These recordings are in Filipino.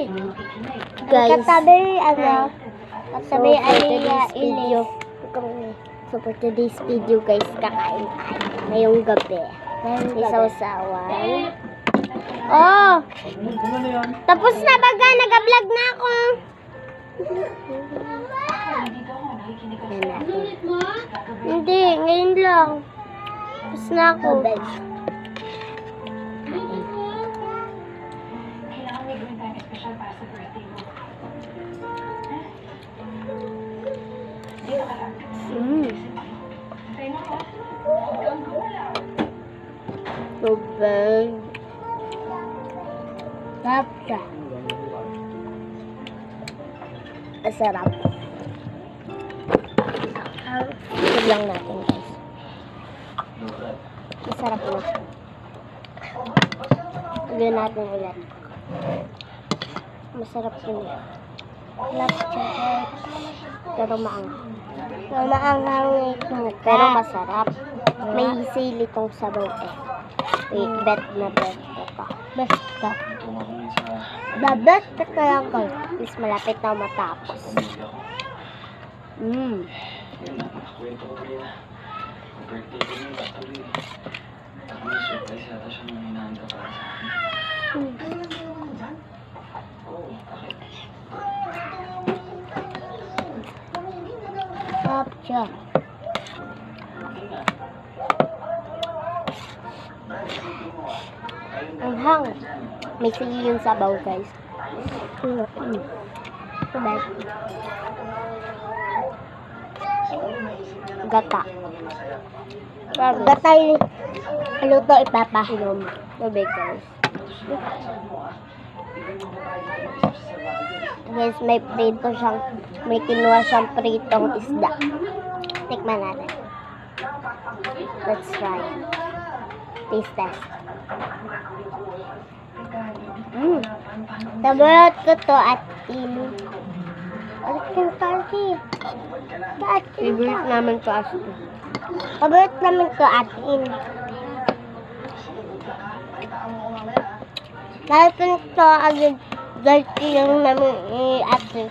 Guys, Katabi, katabi so, ay video. So for today's video guys, kakain tayo ngayong gabi. Isaw-sawan. Oh! Tapos na baga, nag-vlog na ako. Yan natin. Hindi, ngayon lang. Tapos na ako. Tubig. Sarap siya. Masarap. Ito lang natin guys. Masarap na siya. Lagyan natin ulit. Masarap yun. Love siya. Pero maanghang. Maanghang ito. Pero masarap. May sili tong sabaw eh. Wait, bet na bet ito. Basta. Babet ka lang guys. Is malapit na matapos. Sarap siya. Ang hang. May sili yung sabaw guys. Gata. Gata yung luto ipapahilom. Tubig guys. Guys, may prito siyang, may kinuha siyang pritong isda. Tikman natin. Let's try. Taste test. Tabarot ko to at favorite namin to as favorite namin to at Lalapin to agad dirty yung namin i-atin.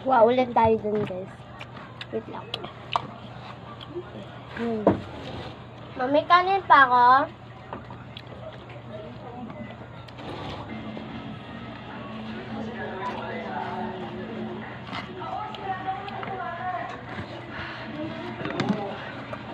Wow, ulit tayo dun guys. Wait lang. Mami, kanin pa ako?